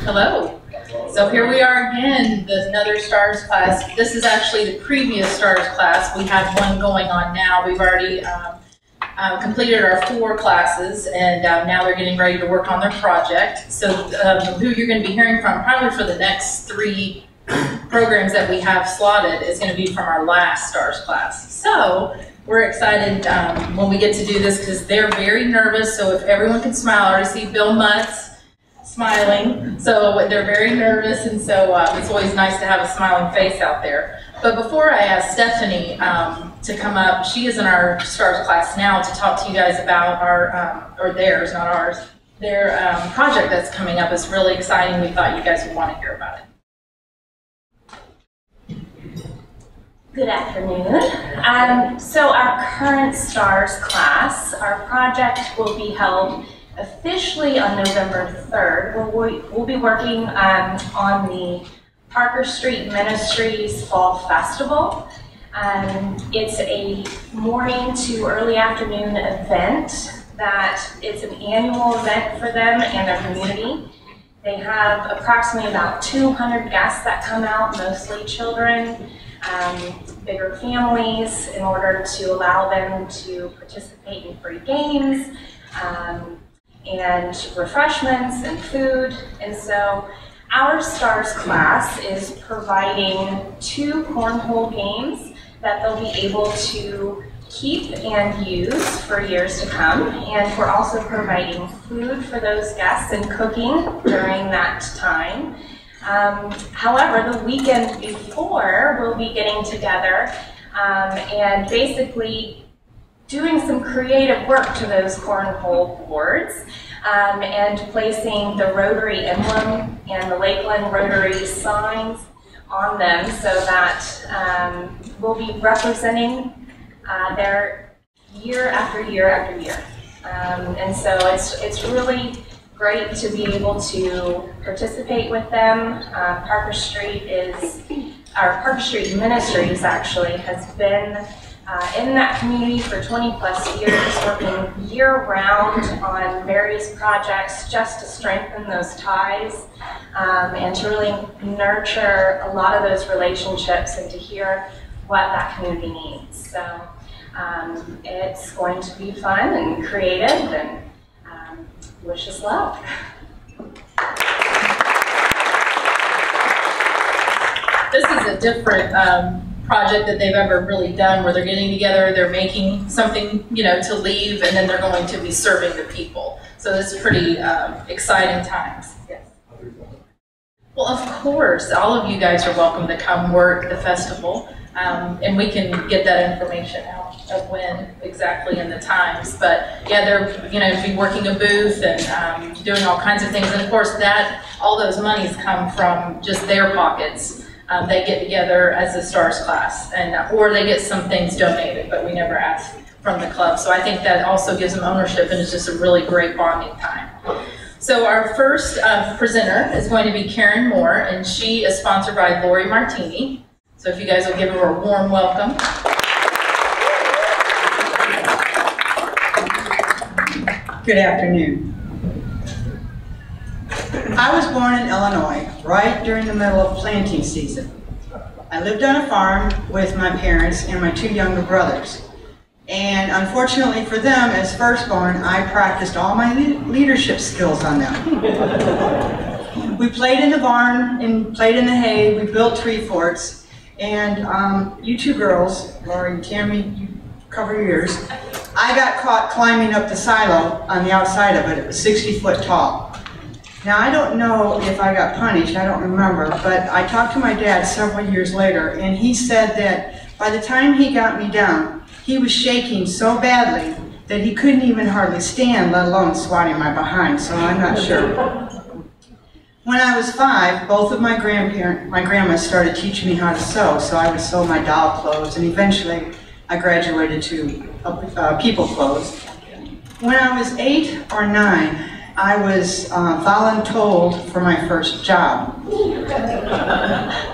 Hello. So here we are again, another STARS class. This is actually the previous STARS class. We have one going on now. We've already completed our 4 classes, and now they're getting ready to work on their project. So who you're going to be hearing from probably for the next 3 programs that we have slotted is going to be from our last STARS class. So we're excited when we get to do this because they're very nervous. So if everyone can smile, I already see Bill Mutz smiling. So they're very nervous, and so it's always nice to have a smiling face out there. But before I ask Stephanie to come up, she is in our STARS class now to talk to you guys about our, or theirs, not ours, their project that's coming up. Is really exciting. We thought you guys would want to hear about it. Good afternoon. So our current STARS class, our project will be held officially on November 3rd. We'll be working on the Parker Street Ministries Fall Festival. It's a morning to early afternoon event that is an annual event for them and their community. They have approximately about 200 guests that come out, mostly children, bigger families, in order to allow them to participate in free games, and refreshments and food. And so our STARS class is providing 2 cornhole games that they'll be able to keep and use for years to come. And we're also providing food for those guests and cooking during that time. However, the weekend before, we'll be getting together and basically doing some creative work to those cornhole boards and placing the Rotary emblem and the Lakeland Rotary signs on them so that we'll be representing their year after year after year. And so it's really great to be able to participate with them. Parker Street Ministries actually has been in that community for 20+ years, working year-round on various projects just to strengthen those ties and to really nurture a lot of those relationships and to hear what that community needs. So it's going to be fun and creative, and wish us luck. This is a different project that they've ever really done, where they're getting together, they're making something, to leave, and then they're going to be serving the people. So it's pretty exciting times. Yes. Well, of course, all of you guys are welcome to come work the festival, and we can get that information out of when exactly and the times. But yeah, they're be working a booth and doing all kinds of things. And of course, all those monies come from just their pockets. They get together as a STARS class, or they get some things donated, but we never ask from the club. So I think that also gives them ownership, and it's just a really great bonding time. So our first presenter is going to be Karen Moore, and she is sponsored by Lori Martini. So if you guys will give her a warm welcome. Good afternoon. I was born in Illinois, right during the middle of planting season. I lived on a farm with my parents and my 2 younger brothers. And unfortunately for them, as firstborn, I practiced all my leadership skills on them. We played in the barn and played in the hay. We built tree forts. And you 2 girls, Lori and Tammy, you cover your ears. I got caught climbing up the silo on the outside of it. It was 60 foot tall. Now, I don't know if I got punished, I don't remember, but I talked to my dad several years later, and he said that by the time he got me down, he was shaking so badly that he couldn't even hardly stand, let alone swatting my behind, so I'm not sure. When I was 5, both of my grandmas started teaching me how to sew, so I would sew my doll clothes, and eventually I graduated to people clothes. When I was 8 or 9, I was voluntold for my first job.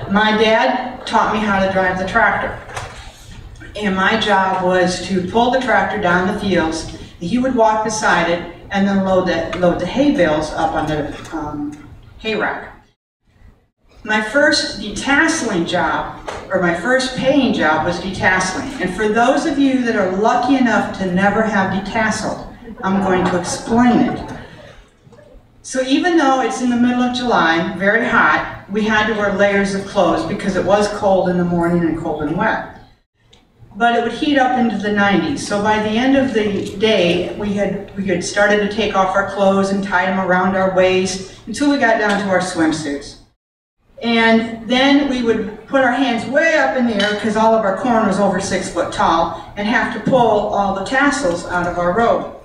My dad taught me how to drive the tractor. And my job was to pull the tractor down the fields. He would walk beside it and then load the hay bales up on the Hayrock. My first detasseling job, or my first paying job, was detasseling. And for those of you that are lucky enough to never have detasseled, I'm going to explain it. So even though it's in the middle of July, very hot, we had to wear layers of clothes because it was cold in the morning and cold and wet. But it would heat up into the 90s. So by the end of the day, we had started to take off our clothes and tie them around our waist until we got down to our swimsuits. And then we would put our hands way up in the air because all of our corn was over 6 foot tall and have to pull all the tassels out of our robe.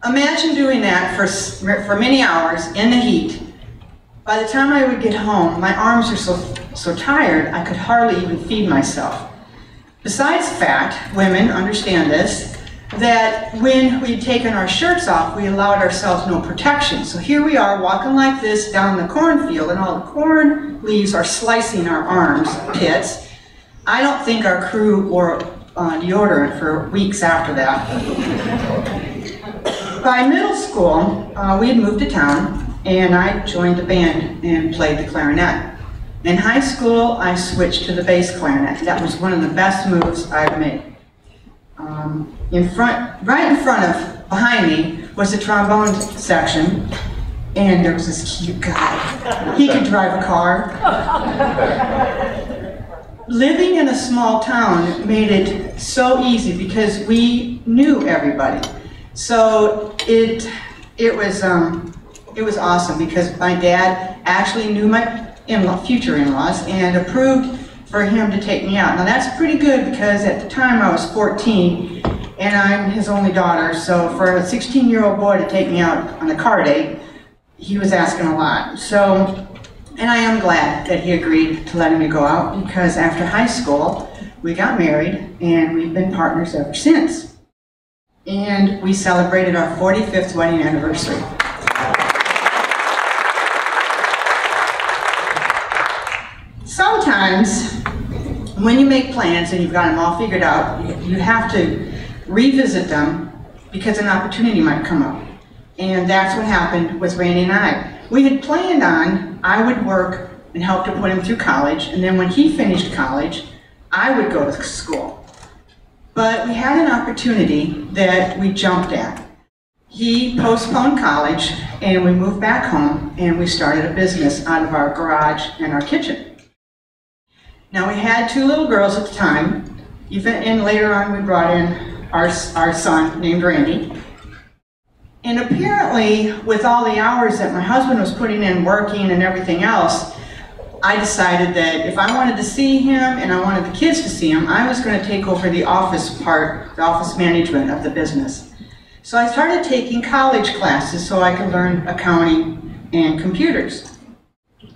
Imagine doing that for many hours in the heat. By the time I would get home, my arms were so tired I could hardly even feed myself. Besides the fact, women understand this, that when we'd taken our shirts off, we allowed ourselves no protection. So here we are walking like this down the cornfield, and all the corn leaves are slicing our arms, pits. I don't think our crew wore deodorant for weeks after that. By middle school, we had moved to town, and I joined the band and played the clarinet. In high school, I switched to the bass clarinet. That was one of the best moves I've made. Behind me was the trombone section, and there was this cute guy. He could drive a car. Living in a small town made it so easy because we knew everybody. So it was awesome because my dad actually knew my future in-laws and approved for him to take me out. Now that's pretty good because at the time I was 14 and I'm his only daughter, so for a 16-year-old boy to take me out on a car date, he was asking a lot. So, and I am glad that he agreed to letting me go out because after high school, we got married and we've been partners ever since. And we celebrated our 45th wedding anniversary. Sometimes, when you make plans and you've got them all figured out, you have to revisit them because an opportunity might come up. And that's what happened with Randy and I. We had planned on, I would work and help to put him through college, and then when he finished college, I would go to school. But we had an opportunity that we jumped at. He postponed college, and we moved back home, and we started a business out of our garage and our kitchen. Now we had 2 little girls at the time, and later on we brought in our son named Randy. And apparently, with all the hours that my husband was putting in working and everything else, I decided that if I wanted to see him and I wanted the kids to see him, I was going to take over the office part, the office management of the business. So I started taking college classes so I could learn accounting and computers.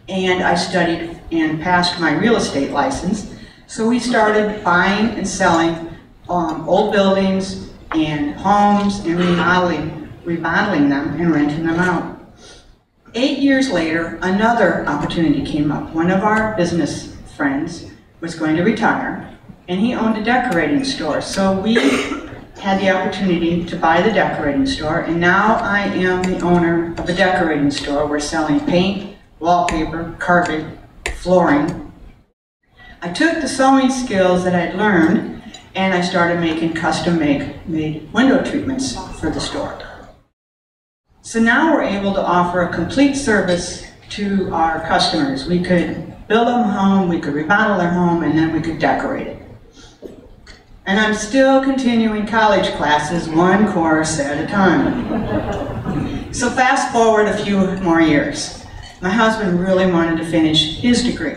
And I studied and passed my real estate license. So we started buying and selling old buildings and homes and remodeling them and renting them out. 8 years later, another opportunity came up. One of our business friends was going to retire, and he owned a decorating store. So we had the opportunity to buy the decorating store, and now I am the owner of the decorating store. We're selling paint, wallpaper, carpet, flooring. I took the sewing skills that I'd learned and I started making custom-made window treatments for the store. So now we're able to offer a complete service to our customers. We could build them a home, we could remodel their home, and then we could decorate it. And I'm still continuing college classes, 1 course at a time. So fast forward a few more years. My husband really wanted to finish his degree.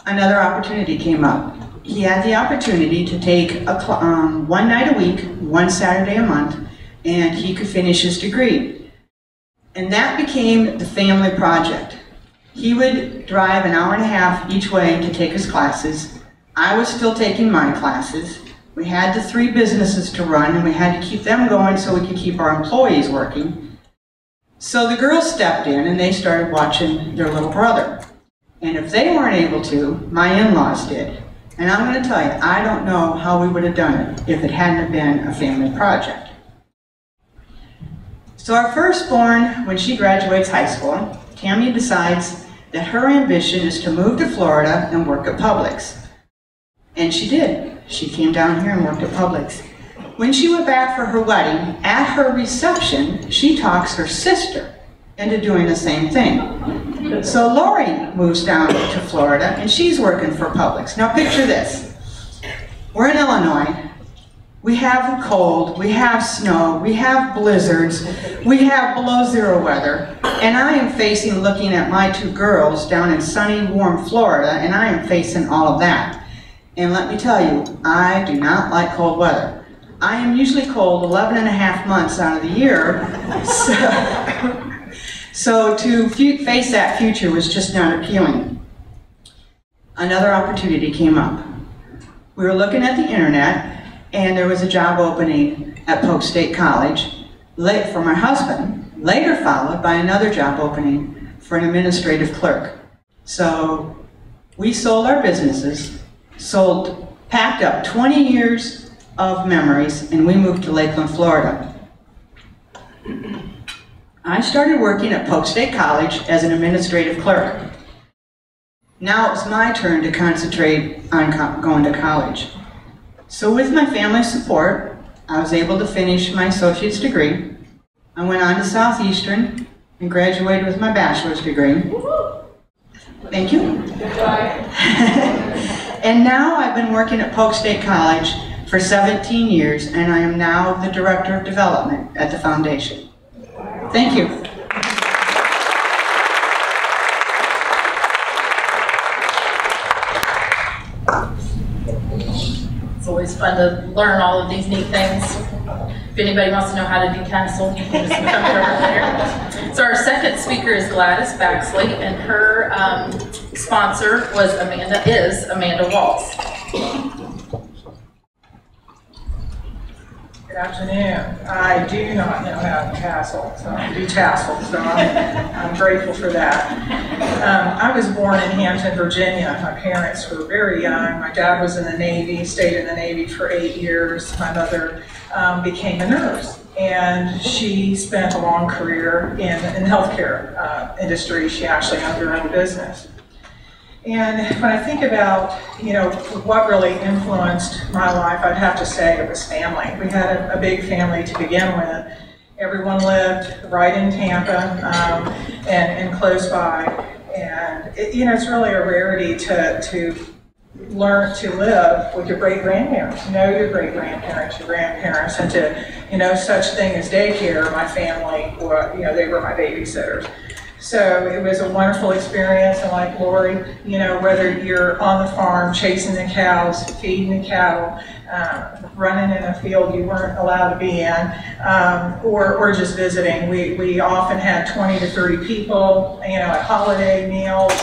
Another opportunity came up. He had the opportunity to take one night a week, 1 Saturday a month, and he could finish his degree. And that became the family project. He would drive an hour and a half each way to take his classes. I was still taking my classes. We had the 3 businesses to run, and we had to keep them going so we could keep our employees working. So the girls stepped in, and they started watching their little brother. And if they weren't able to, my in-laws did. And I'm going to tell you, I don't know how we would have done it if it hadn't been a family project. So our firstborn, when she graduates high school, Tammy decides that her ambition is to move to Florida and work at Publix. And she did. She came down here and worked at Publix. When she went back for her wedding, at her reception, she talks her sister into doing the same thing. So Lori moves down to Florida and she's working for Publix. Now picture this. We're in Illinois. We have cold, we have snow, we have blizzards, we have below zero weather, and I am facing looking at my two girls down in sunny, warm Florida, and I am facing all of that. And let me tell you, I do not like cold weather. I am usually cold 11 and a half months out of the year, so to face that future was just not appealing. Another opportunity came up. We were looking at the internet, and there was a job opening at Polk State College for my husband, later followed by another job opening for an administrative clerk. So we sold our businesses, packed up 20 years of memories, and we moved to Lakeland, Florida. I started working at Polk State College as an administrative clerk. Now it was my turn to concentrate on going to college. So with my family's support, I was able to finish my associate's degree. I went on to Southeastern and graduated with my bachelor's degree. Thank you. And now I've been working at Polk State College for 17 years, and I am now the Director of Development at the Foundation. Thank you. It's always fun to learn all of these neat things. If anybody wants to know how to decastle, you can just come over there. So our second speaker is Gladys Baxley, and her sponsor is Amanda Waltz. Good afternoon. I do not know how to tassel, so I do tassel, so I'm grateful for that. I was born in Hampton, Virginia. My parents were very young. My dad was in the Navy, stayed in the Navy for 8 years. My mother became a nurse, and she spent a long career in the healthcare industry. She actually owned her own business. And when I think about, what really influenced my life, I'd have to say it was family. We had a big family to begin with. Everyone lived right in Tampa and close by. And it's really a rarity to learn to live with your great-grandparents, know your great-grandparents, your grandparents, and to such thing as daycare. My family, they were my babysitters. So it was a wonderful experience, and like Lori, whether you're on the farm chasing the cows, feeding the cattle, running in a field you weren't allowed to be in, or just visiting. We often had 20 to 30 people, at holiday meals.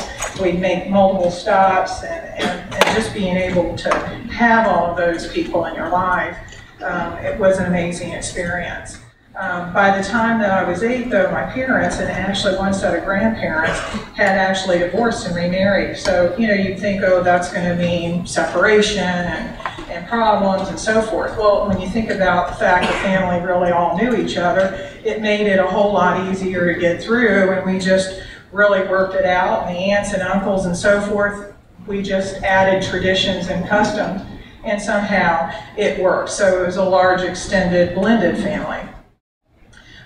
We'd make multiple stops, and just being able to have all of those people in your life, it was an amazing experience. By the time that I was 8, though, my parents and actually one set of grandparents had actually divorced and remarried. So, you'd think, oh, that's going to mean separation and problems and so forth. Well, when you think about the fact the family really all knew each other, it made it a whole lot easier to get through, and we just really worked it out. And the aunts and uncles and so forth, we just added traditions and customs, and somehow it worked. So it was a large, extended, blended family.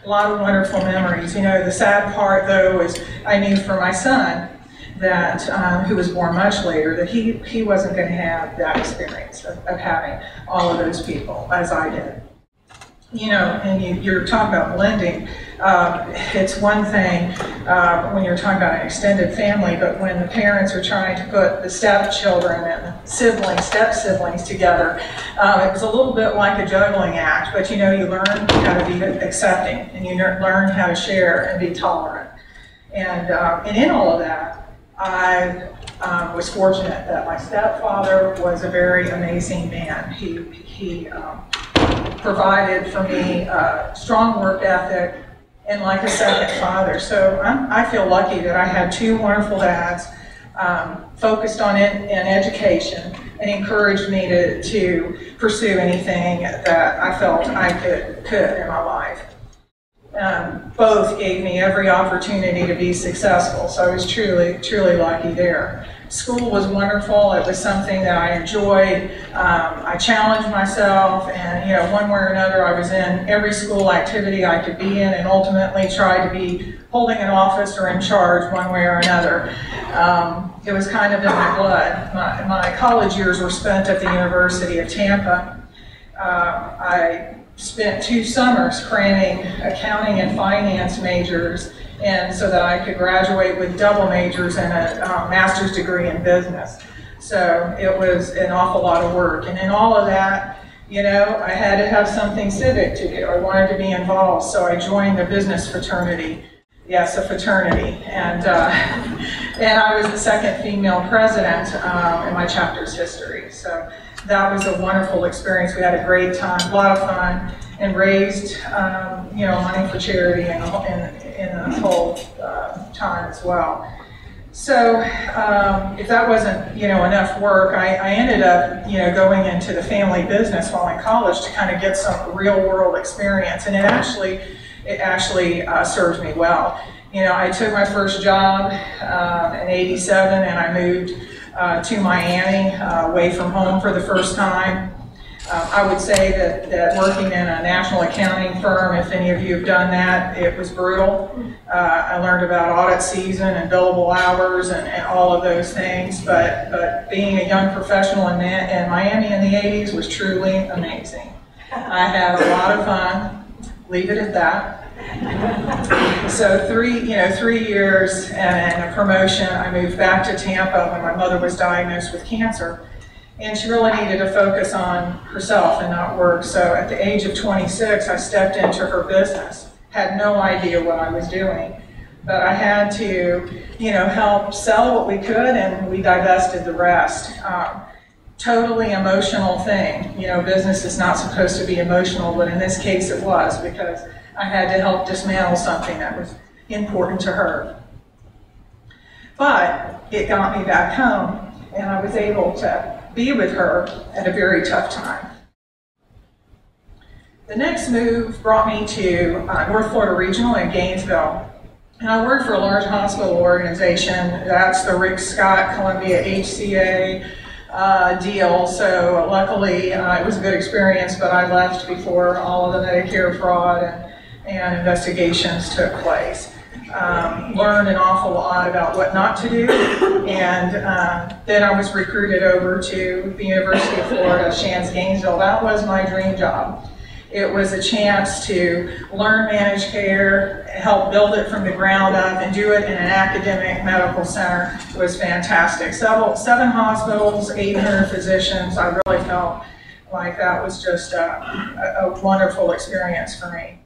A lot of wonderful memories. The sad part, though, is I knew for my son that, who was born much later, that he wasn't going to have that experience of having all of those people as I did. And you're talking about blending. It's one thing when you're talking about an extended family, but when the parents are trying to put the stepchildren and step-siblings together, it was a little bit like a juggling act, but you learn how to be accepting, and you learn how to share and be tolerant. And in all of that, I was fortunate that my stepfather was a very amazing man. He provided for me a strong work ethic and like a second father. So I feel lucky that I had 2 wonderful dads, focused on it in education, and encouraged me to pursue anything that I felt I could in my life. both gave me every opportunity to be successful. So I was truly, truly lucky there. School was wonderful. It was something that I enjoyed. I challenged myself, and one way or another, I was in every school activity I could be in, and ultimately tried to be holding an office or in charge one way or another. It was kind of in my blood. My college years were spent at the University of Tampa. I spent 2 summers cramming accounting and finance majors, and so that I could graduate with double majors and a master's degree in business. So it was an awful lot of work. And in all of that, I had to have something civic to do. I wanted to be involved, so I joined the business fraternity. Yes, a fraternity. And I was the second female president in my chapter's history. So that was a wonderful experience. We had a great time, a lot of fun, and raised money for charity in the whole time as well. So if that wasn't enough work, I ended up going into the family business while in college to kind of get some real world experience, and it actually served me well. I took my first job in '87, and I moved to Miami, away from home for the first time. I would say that working in a national accounting firm, if any of you have done that, it was brutal. I learned about audit season and billable hours and all of those things, but being a young professional in Miami in the '80s was truly amazing. I had a lot of fun, leave it at that. So 3 years and a promotion, I moved back to Tampa when my mother was diagnosed with cancer. And she really needed to focus on herself and not work. So at the age of 26, I stepped into her business. Had no idea what I was doing. But I had to, help sell what we could, and we divested the rest. Totally emotional thing. Business is not supposed to be emotional, but in this case it was, because I had to help dismantle something that was important to her. But it got me back home, and I was able to be with her at a very tough time. The next move brought me to North Florida Regional in Gainesville. And I worked for a large hospital organization. That's the Rick Scott Columbia HCA deal. So luckily it was a good experience, but I left before all of the Medicare fraud and investigations took place. Learned an awful lot about what not to do, and then I was recruited over to the University of Florida, Shands Gainesville. That was my dream job. It was a chance to learn managed care, help build it from the ground up, and do it in an academic medical center. It was fantastic. 7 hospitals, 800 physicians. I really felt like that was just a wonderful experience for me.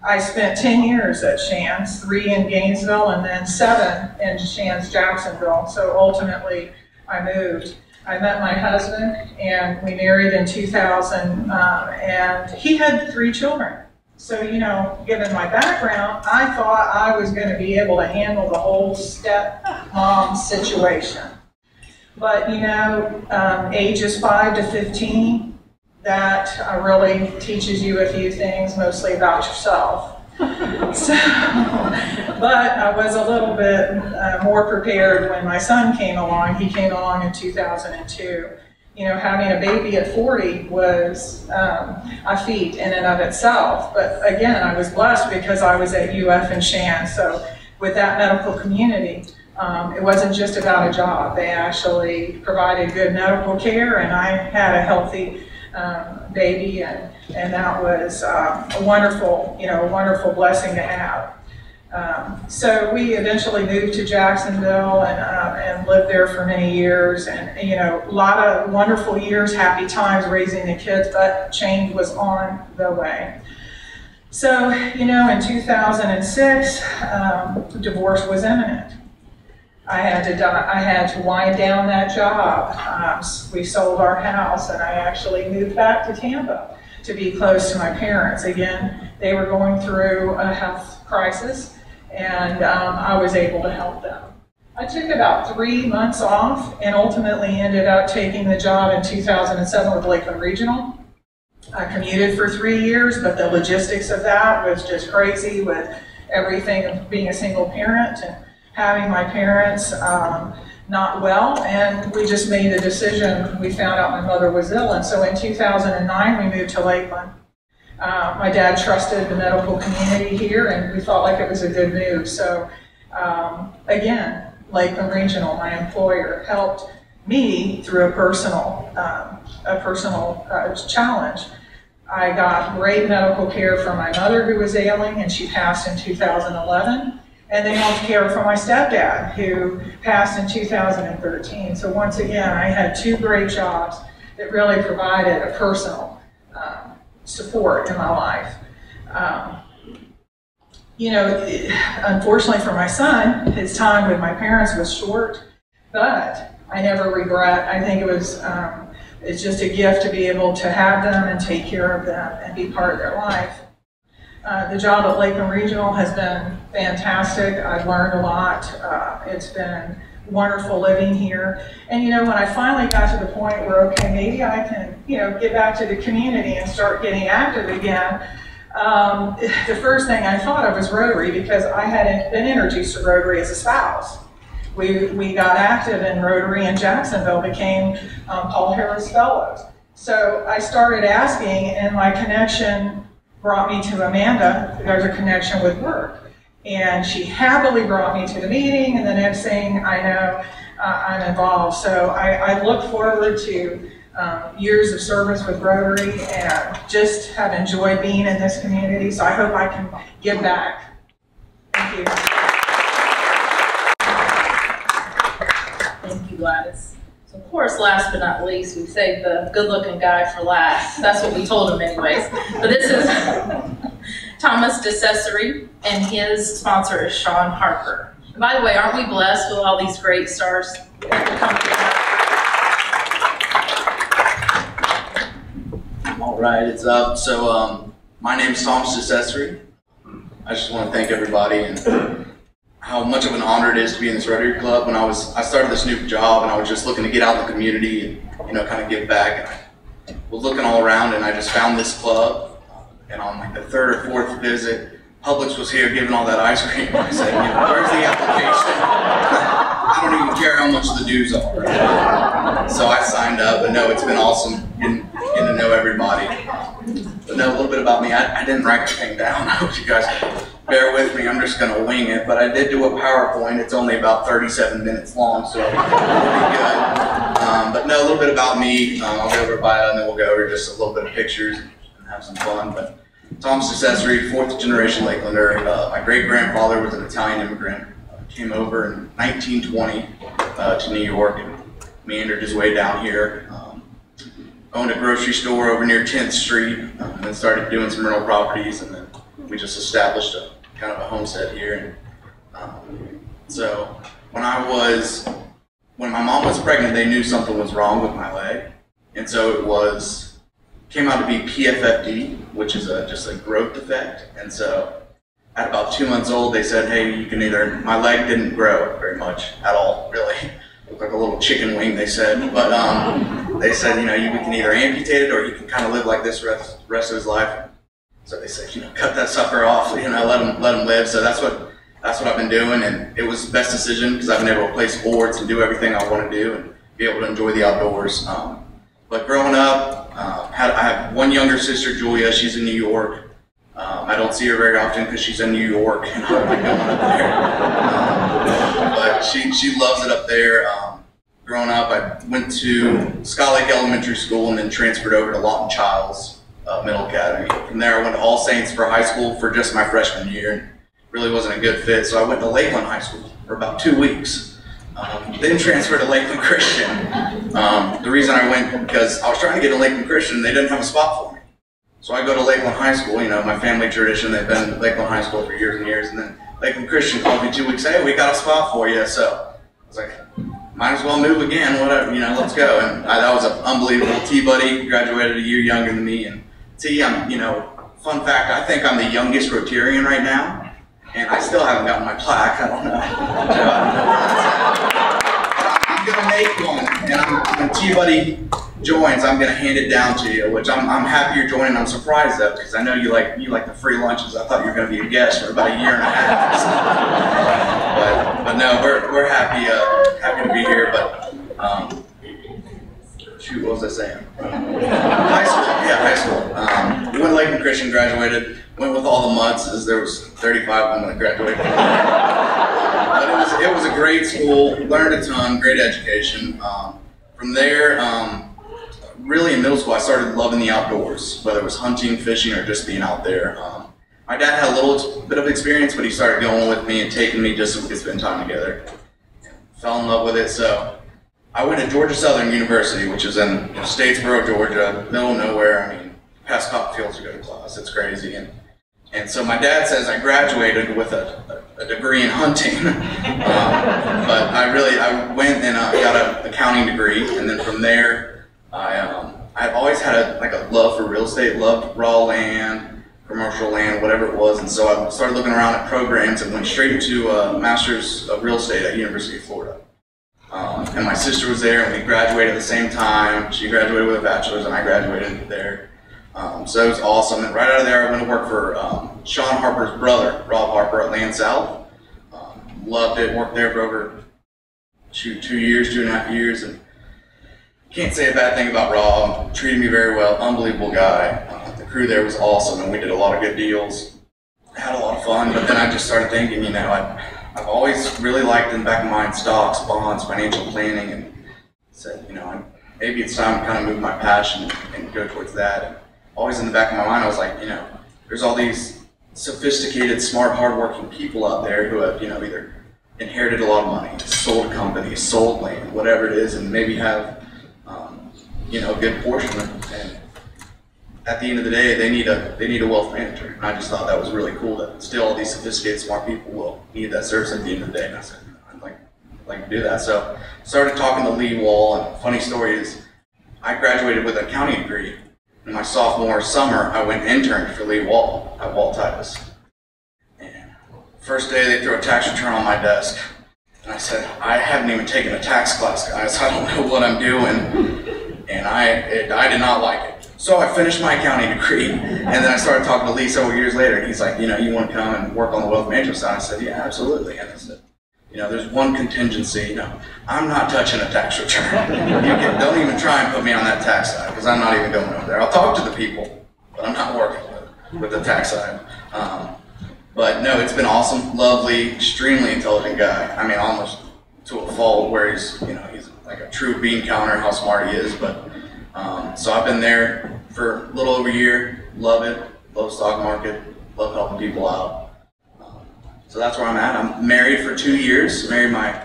I spent 10 years at Shands, 3 in Gainesville and then 7 in Shands, Jacksonville. So ultimately, I moved. I met my husband, and we married in 2000, and he had 3 children. So, given my background, I thought I was going to be able to handle the whole step-mom situation. But, ages 5 to 15, that really teaches you a few things, mostly about yourself. But I was a little bit more prepared when my son came along. He came along in 2002. Having a baby at 40 was a feat in and of itself. But again, I was blessed because I was at UF and Shands. So with that medical community, it wasn't just about a job. They actually provided good medical care, and I had a healthy baby, and that was a wonderful blessing to have. So we eventually moved to Jacksonville and lived there for many years, and a lot of wonderful years, happy times raising the kids, but change was on the way. So in 2006, divorce was imminent. I had to wind down that job. We sold our house, and I actually moved back to Tampa to be close to my parents. Again, they were going through a health crisis, and I was able to help them. I took about 3 months off and ultimately ended up taking the job in 2007 with Lakeland Regional. I commuted for 3 years, but the logistics of that was just crazy with everything of being a single parent and having my parents not well, and we just made a decision. We found out my mother was ill, and so in 2009 we moved to Lakeland. My dad trusted the medical community here, and we felt like it was a good move. So again, Lakeland Regional, my employer, helped me through a personal challenge. I got great medical care for my mother, who was ailing, and she passed in 2011. And then health care for my stepdad, who passed in 2013. So once again, I had 2 great jobs that really provided a personal support in my life. You know, unfortunately for my son, his time with my parents was short, but I never regret. I think it was, it's just a gift to be able to have them and take care of them and be part of their life. The job at Lakeland Regional has been fantastic. I've learned a lot. It's been wonderful living here. And you know, when I finally got to the point where, okay, maybe I can, you know, get back to the community and start getting active again, the first thing I thought of was Rotary, because I had been introduced to Rotary as a spouse. We got active in Rotary in Jacksonville, became Paul Harris Fellows. So I started asking, and my connection brought me to Amanda. There's a connection with work. And she happily brought me to the meeting, and the next thing I know, I'm involved. So I look forward to years of service with Rotary, and just have enjoyed being in this community. So I hope I can give back. Thank you. Thank you, Gladys. So of course, last but not least, we saved the good-looking guy for last. That's what we told him anyways. But this is Thomas DeCesare, and his sponsor is Sean Harper. And by the way, aren't we blessed with all these great stars that come together? All right, it's up. So my name is Thomas DeCesare. I just want to thank everybody and how much of an honor it is to be in this Rotary Club. When I started this new job, and I was just looking to get out in the community and, you know, kind of give back. And I was looking all around, and I just found this club. And on like the 3rd or 4th visit, Publix was here giving all that ice cream. I said, you know, where's the application? I don't even care how much the dues are. So I signed up, but no, it's been awesome getting to know everybody. But no, a little bit about me. I didn't write anything down. I hope you guys bear with me. I'm just going to wing it. But I did do a PowerPoint. It's only about 37 minutes long, so it'll be good. But no, a little bit about me. I'll go over bio, and then we'll go over just a little bit of pictures and have some fun. But Thomas DeCesare, 4th generation Lakelander. My great-grandfather was an Italian immigrant. Came over in 1920 to New York and meandered his way down here. Owned a grocery store over near 10th Street, and then started doing some rental properties, and then we just established a kind of a homestead here. And so when my mom was pregnant, they knew something was wrong with my leg, and so came out to be PFFD, which is just a growth defect. And so at about 2 months old, they said, hey, you can my leg didn't grow very much at all, really. Looked like a little chicken wing, they said. But they said, you know, you can either amputate it or you can kind of live like this rest of his life. So they said, you know, cut that sucker off, you know, let him live. So that's what I've been doing, and it was the best decision because I've been able to play sports and do everything I want to do and be able to enjoy the outdoors. But growing up, I have one younger sister, Julia. She's in New York. I don't see her very often because she's in New York, and I don't like going up there. But she loves it up there. Growing up, I went to Scott Lake Elementary School and then transferred over to Lawton Childs Middle Academy. From there, I went to All Saints for high school for just my freshman year, and really wasn't a good fit. So I went to Lakeland High School for about 2 weeks. Then transferred to Lakeland Christian. The reason I went, because I was trying to get to Lakeland Christian, and they didn't have a spot for me. So I go to Lakeland High School, you know, my family tradition, they've been at Lakeland High School for years and years, and then Lakeland Christian called me 2 weeks, hey, we got a spot for you. So I was like, might as well move again, whatever, you know, let's go. And that was an unbelievable. T-Buddy graduated a year younger than me, and T, I'm, you know, fun fact, I think I'm the youngest Rotarian right now, and I still haven't gotten my plaque, I don't know. I'm gonna make one, and when T-Buddy joins, I'm going to hand it down to you, which I'm happy you're joining. I'm surprised though, because I know you like the free lunches. I thought you were going to be a guest for about a year and a half. but no, we're happy to be here. But shoot, what was I saying? High school. We went to Lakeland Christian, graduated. Went with all the mutts. There was 35 of them that graduated. But it was a great school. Learned a ton. Great education. From there, really in middle school, I started loving the outdoors, whether it was hunting, fishing, or just being out there. My dad had a little bit of experience, but he started going with me and taking me just so we could spend time together. Fell in love with it, so I went to Georgia Southern University, which is in Statesboro, Georgia, middle of nowhere. I mean, past Cotton Fields to go to class. It's crazy. And so my dad says I graduated with a degree in hunting, but I went and got an accounting degree, and then from there, I've always had a love for real estate, loved raw land, commercial land, whatever it was, and so I started looking around at programs and went straight into a master's of real estate at University of Florida. And my sister was there, and we graduated at the same time. She graduated with a bachelor's, and I graduated there. So it was awesome. And right out of there, I went to work for Sean Harper's brother, Rob Harper, at Land South. Loved it. Worked there for over 2.5 years, and can't say a bad thing about Rob. Treated me very well. Unbelievable guy. The crew there was awesome, and we did a lot of good deals. Had a lot of fun. But then I just started thinking, I've always really liked in the back of my mind stocks, bonds, financial planning, and said, maybe it's time to kind of move my passion and go towards that. And always in the back of my mind, I was like, there's all these sophisticated, smart, hardworking people out there who have, either inherited a lot of money, sold companies, sold land, whatever it is, and maybe have, a good portion. And at the end of the day, they need a wealth manager. And I just thought that was really cool that still all these sophisticated, smart people will need that service at the end of the day. And I said, I'd like to do that. So started talking to Lee Wall, and funny story is, I graduated with an accounting degree. In my sophomore summer, I went intern for Lee Wall at Wall Titus. And first day, they threw a tax return on my desk. And I said, I haven't even taken a tax class, guys. I don't know what I'm doing. And I did not like it. So I finished my accounting degree, and then I started talking to Lee several years later, and he's like, you want to come and work on the wealth management side? I said, yeah, absolutely. And I said, there's one contingency, I'm not touching a tax return. Don't even try and put me on that tax side, because I'm not even going over there. I'll talk to the people, but I'm not working with the tax side. But no, it's been awesome, lovely, extremely intelligent guy. I mean, almost to a fault where he's like a true bean counter, how smart he is. But so I've been there for a little over a year, love it, love stock market, love helping people out. So that's where I'm at. I'm married for 2 years, married my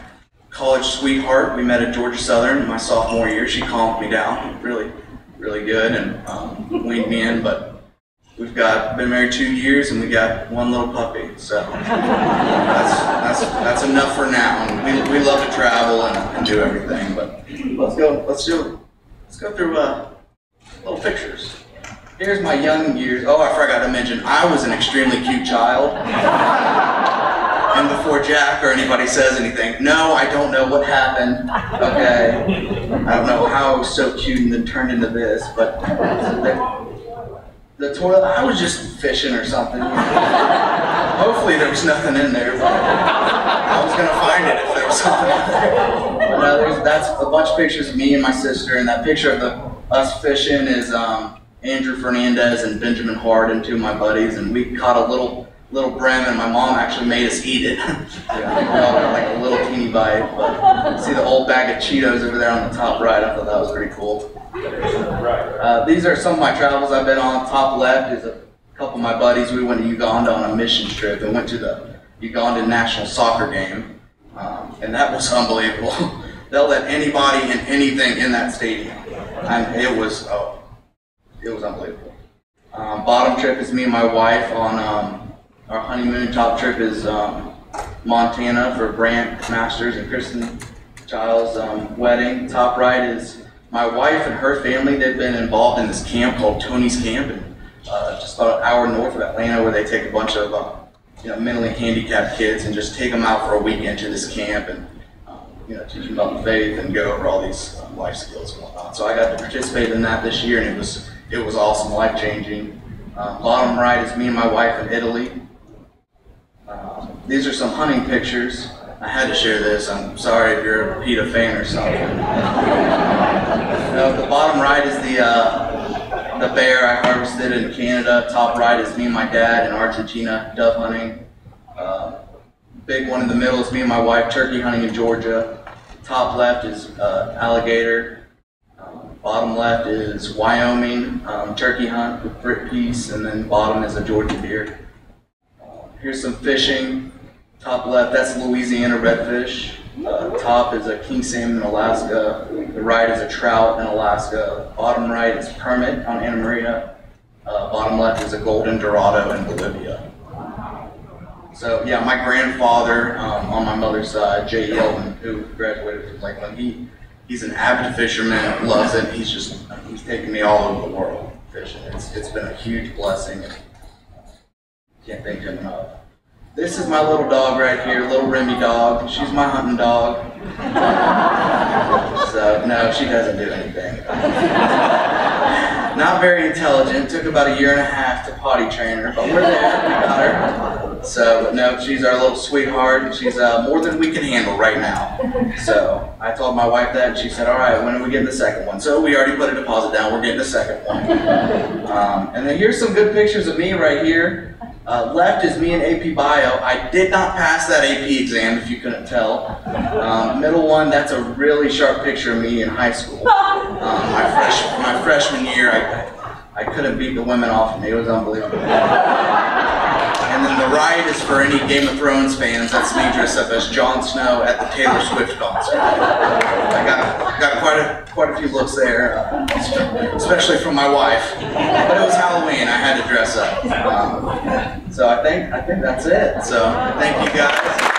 college sweetheart. We met at Georgia Southern my sophomore year. She calmed me down, really, really good, and weaned me in. But we've been married 2 years, and we got one little puppy. So that's enough for now. And we love to travel and do everything. But let's go through little pictures. Here's my young years. Oh, I forgot to mention, I was an extremely cute child. And before Jack or anybody says anything, no, I don't know what happened, okay? I don't know how I was so cute and then turned into this, but the toilet, I was just fishing or something. Hopefully there was nothing in there, but I was gonna find it if there was something in there. But no, that's a bunch of pictures of me and my sister, and that picture of us fishing is Andrew Fernandez and Benjamin Harden, two of my buddies, and we caught a little brim, and my mom actually made us eat it. Like a little teeny bite. But see the old bag of Cheetos over there on the top right? I thought that was pretty cool. These are some of my travels I've been on. Top left is a couple of my buddies. We went to Uganda on a mission trip and went to the Ugandan national soccer game, and that was unbelievable. They'll let anybody and anything in that stadium. It was unbelievable. Bottom trip is me and my wife on our honeymoon. Top trip is Montana for Brant Masters and Kristen Giles' wedding. Top right is my wife and her family. They've been involved in this camp called Tony's Camp, and just about an hour north of Atlanta, where they take a bunch of mentally handicapped kids and just take them out for a weekend to this camp. And teach them about the faith and go over all these life skills and whatnot. So I got to participate in that this year, and it was awesome, life-changing. Bottom right is me and my wife in Italy. These are some hunting pictures. I had to share this. I'm sorry if you're a PETA fan or something. The bottom right is the bear I harvested in Canada. Top right is me and my dad in Argentina dove hunting. Big one in the middle is me and my wife turkey hunting in Georgia. Top left is alligator. Bottom left is Wyoming turkey hunt with brick piece, and then bottom is a Georgia deer. Here's some fishing. Top left, that's Louisiana redfish. Top is a king salmon in Alaska. The right is a trout in Alaska. Bottom right is permit on Anna Maria. Bottom left is a golden dorado in Bolivia. So yeah, my grandfather on my mother's side, Jay Yeldon, who graduated from Lakeland, he's an avid fisherman, loves it. He's taken me all over the world fishing. It's been a huge blessing. Can't thank him enough. This is my little dog right here, little Remy dog. She's my hunting dog. So no, she doesn't do anything. Not very intelligent. Took about 1.5 years to potty train her, but we're there. We got her. So no, she's our little sweetheart. She's more than we can handle right now. So I told my wife that, and she said, "All right, when are we getting the second one?" So we already put a deposit down. We're getting the second one. And then here's some good pictures of me right here. Left is me in AP Bio. I did not pass that AP exam, if you couldn't tell. Middle one, that's a really sharp picture of me in high school. My freshman year, I couldn't beat the women off of me. It was unbelievable. And then the right is for any Game of Thrones fans. That's me dressed up as Jon Snow at the Taylor Swift concert. I got quite a few looks there, especially from my wife. But it was Halloween. I had to dress up. So I think that's it. So thank you guys.